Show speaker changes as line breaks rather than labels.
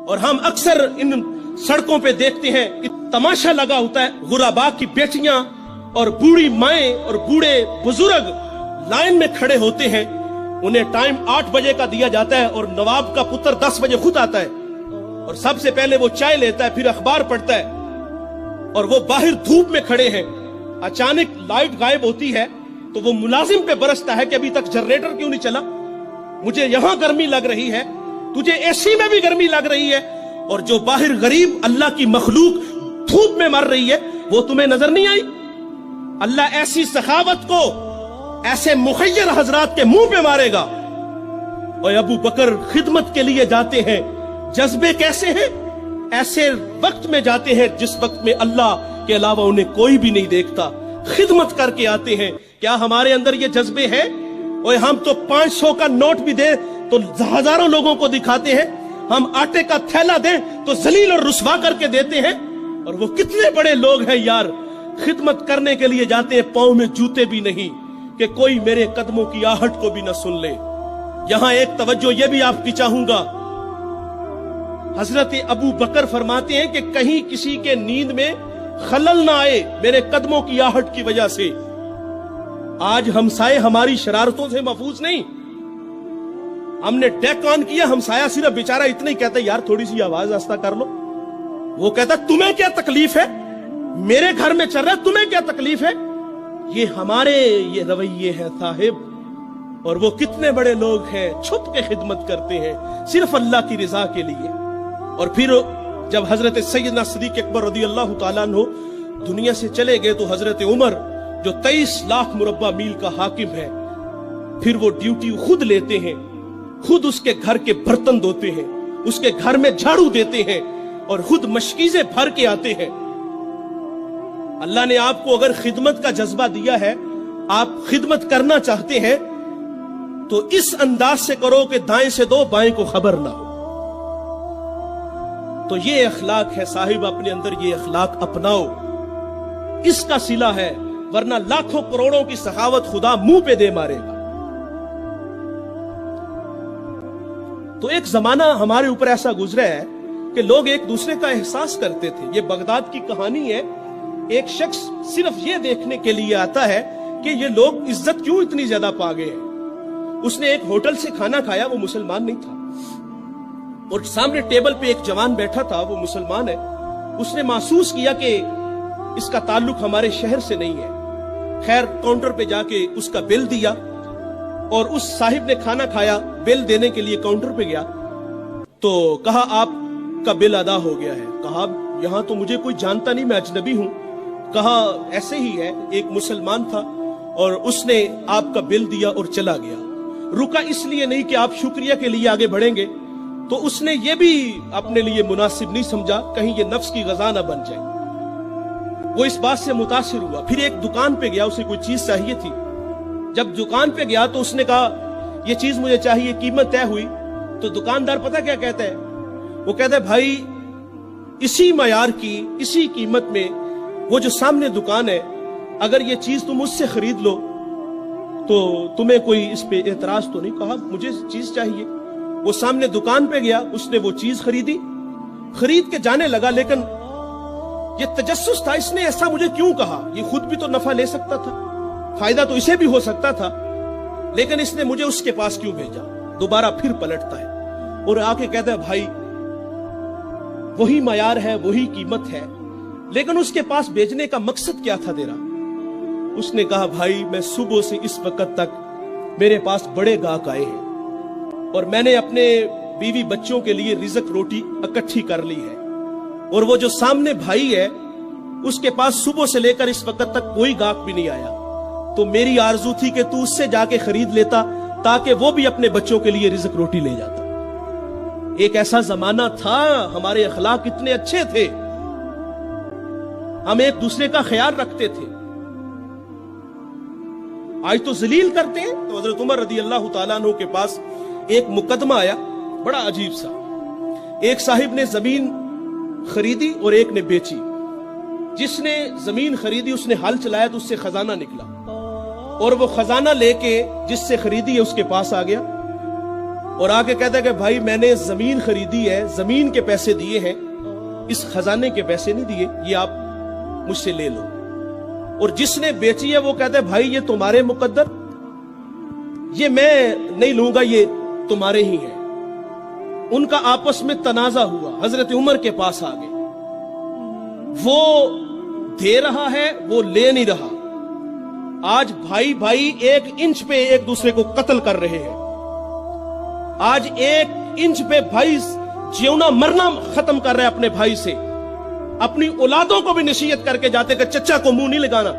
اور ہم اکثر ان سڑکوں پہ دیکھتے ہیں کہ تماشا لگا ہوتا ہے، غربا کی بیٹیاں اور بوڑھی مائیں اور بوڑھے بزرگ لائن میں کھڑے ہوتے ہیں، انہیں ٹائم 8 بجے کا دیا جاتا ہے اور نواب کا پتر 10 بجے خود آتا ہے اور سب سے پہلے وہ چائے لیتا ہے، پھر اخبار پڑھتا ہے، اور وہ باہر دھوپ میں کھڑے ہیں، اچانک لائٹ غائب ہوتی ہے تو وہ ملازم پہ برستا ہے کہ ابھی تک جنریٹر کیوں نہیں چلا، مجھے یہاں گرمی لگ رہی ہے، تجھے اے سی میں بھی گرمی لگ رہی ہے، اور جو باہر غریب اللہ کی مخلوق دھوپ میں مر رہی ہے وہ تمہیں نظر نہیں آئی؟ اللہ ایسی سخاوت کو ایسے مخیر حضرات کے منہ پہ مارے گا۔ اور ابو بکر خدمت کے لیے جاتے ہیں، جذبے کیسے ہیں؟ ایسے وقت میں جاتے ہیں جس وقت میں اللہ کے علاوہ انہیں کوئی بھی نہیں دیکھتا، خدمت کر کے آتے ہیں۔ کیا ہمارے اندر یہ جذبے ہیں؟ اور ہم تو 500 کا نوٹ بھی دیں تو ہزاروں لوگوں کو دکھاتے ہیں، ہم آٹے کا تھیلا دیں تو ذلیل اور رسوا کر کے دیتے ہیں، اور وہ کتنے بڑے لوگ ہیں یار، خدمت کرنے کے لیے جاتے ہیں، پاؤں میں جوتے بھی نہیں کہ کوئی میرے قدموں کی آہٹ کو بھی نہ سن لے۔ یہاں ایک توجہ یہ بھی آپ کی چاہوں گا، حضرت ابو بکر فرماتے ہیں کہ کہیں کسی کے نیند میں خلل نہ آئے میرے قدموں کی آہٹ کی وجہ سے۔ آج ہمسائے ہماری شرارتوں سے محفوظ نہیں، ہم نے ڈیک آن کیا، ہمسایہ صرف بیچارہ اتنا ہی کہتا ہے یار تھوڑی سی آواز آہستہ کر لو، وہ کہتا تمہیں کیا تکلیف ہے، میرے گھر میں چل رہا ہے، تمہیں کیا تکلیف ہے؟ یہ ہمارے یہ رویے ہیں صاحب، اور وہ کتنے بڑے لوگ ہیں چھپ کے خدمت کرتے ہیں صرف اللہ کی رضا کے لیے۔ اور پھر جب حضرت سیدنا صدیق اکبر رضی اللہ تعالیٰ عنہ دنیا سے چلے گئے تو حضرت عمر جو 23 لاکھ مربع میل کا حاکم ہے، پھر وہ ڈیوٹی خود لیتے ہیں، خود اس کے گھر کے برتن دھوتے ہیں، اس کے گھر میں جھاڑو دیتے ہیں اور خود مشکیزیں بھر کے آتے ہیں۔ اللہ نے آپ کو اگر خدمت کا جذبہ دیا ہے، آپ خدمت کرنا چاہتے ہیں تو اس انداز سے کرو کہ دائیں سے دو بائیں کو خبر نہ ہو۔ تو یہ اخلاق ہے صاحب، اپنے اندر یہ اخلاق اپناؤ، اس کا صلہ ہے، ورنہ لاکھوں کروڑوں کی سخاوت خدا منہ پہ دے مارے گا۔ تو ایک زمانہ ہمارے اوپر ایسا گزرا ہے کہ لوگ ایک دوسرے کا احساس کرتے تھے۔ یہ بغداد کی کہانی ہے، ایک شخص صرف یہ دیکھنے کے لیے آتا ہے کہ یہ لوگ عزت کیوں اتنی زیادہ پا گئے ہیں۔ اس نے ایک ہوٹل سے کھانا کھایا، وہ مسلمان نہیں تھا، اور سامنے ٹیبل پہ ایک جوان بیٹھا تھا، وہ مسلمان ہے۔ اس نے محسوس کیا کہ اس کا تعلق ہمارے شہر سے نہیں ہے۔ خیر کاؤنٹر پہ جا کے اس کا بل دیا، اور اس صاحب نے کھانا کھایا، بل دینے کے لیے کاؤنٹر پہ گیا تو کہا آپ کا بل ادا ہو گیا ہے۔ کہا یہاں تو مجھے کوئی جانتا نہیں، میں اجنبی ہوں۔ کہا ایسے ہی ہے، ایک مسلمان تھا اور اس نے آپ کا بل دیا اور چلا گیا۔ رکا اس لیے نہیں کہ آپ شکریہ کے لیے آگے بڑھیں گے، تو اس نے یہ بھی اپنے لیے مناسب نہیں سمجھا کہیں یہ نفس کی غذا نہ بن جائے۔ وہ اس بات سے متاثر ہوا، پھر ایک دکان پہ گیا، اسے کوئی چیز چاہیے تھی۔ جب دکان پہ گیا تو اس نے کہا یہ چیز مجھے چاہیے، قیمت طے ہوئی تو دکاندار پتہ کیا کہتا ہے؟ وہ کہتا ہے بھائی اسی معیار کی، اسی قیمت میں وہ جو سامنے دکان ہے، اگر یہ چیز تم اس سے خرید لو تو تمہیں کوئی اس پہ اعتراض تو نہیں؟ کہا مجھے چیز چاہیے۔ وہ سامنے دکان پہ گیا، اس نے وہ چیز خریدی، خرید کے جانے لگا، لیکن یہ تجسس تھا، اس نے ایسا مجھے کیوں کہا؟ یہ خود بھی تو نفع لے سکتا تھا، فائدہ تو اسے بھی ہو سکتا تھا، لیکن اس نے مجھے اس کے پاس کیوں بھیجا؟ دوبارہ پھر پلٹتا ہے اور آ کے کہتا ہے بھائی وہی معیار ہے، وہی قیمت ہے، لیکن اس کے پاس بھیجنے کا مقصد کیا تھا تیرا؟ اس نے کہا بھائی میں صبح سے اس وقت تک میرے پاس بڑے گاہک آئے ہیں اور میں نے اپنے بیوی بچوں کے لیے رزق روٹی اکٹھی کر لی ہے، اور وہ جو سامنے بھائی ہے اس کے پاس صبح سے لے کر اس وقت تک کوئی گاہک بھی نہیں آیا، تو میری آرزو تھی کہ تو اس سے جا کے خرید لیتا تاکہ وہ بھی اپنے بچوں کے لیے رزق روٹی لے جاتا۔ ایک ایسا زمانہ تھا، ہمارے اخلاق اتنے اچھے تھے، ہم ایک دوسرے کا خیال رکھتے تھے۔ آج تو ذلیل کرتے ہیں۔ تو حضرت عمر رضی اللہ تعالیٰ عنہ کے پاس ایک مقدمہ آیا بڑا عجیب سا، ایک صاحب نے زمین خریدی اور ایک نے بیچی۔ جس نے زمین خریدی اس نے ہل چلایا تو اس سے خزانہ نکلا، اور وہ خزانہ لے کے جس سے خریدی ہے اس کے پاس آ گیا، اور آگے کہتا ہے کہ بھائی میں نے زمین خریدی ہے، زمین کے پیسے دیے ہیں، اس خزانے کے پیسے نہیں دیے، یہ آپ مجھ سے لے لو۔ اور جس نے بیچی ہے وہ کہتا ہے بھائی یہ تمہارے مقدر، یہ میں نہیں لوں گا، یہ تمہارے ہی ہیں۔ ان کا آپس میں تنازع ہوا، حضرت عمر کے پاس آ گئے، وہ دے رہا ہے، وہ لے نہیں رہا۔ آج بھائی 1 انچ پہ ایک دوسرے کو قتل کر رہے ہیں، آج 1 انچ پہ بھائی جیونا مرنا ختم کر رہے ہیں اپنے بھائی سے۔ اپنی اولادوں کو بھی نصیحت کر کے جاتے کہ چچا کو منہ نہیں لگانا،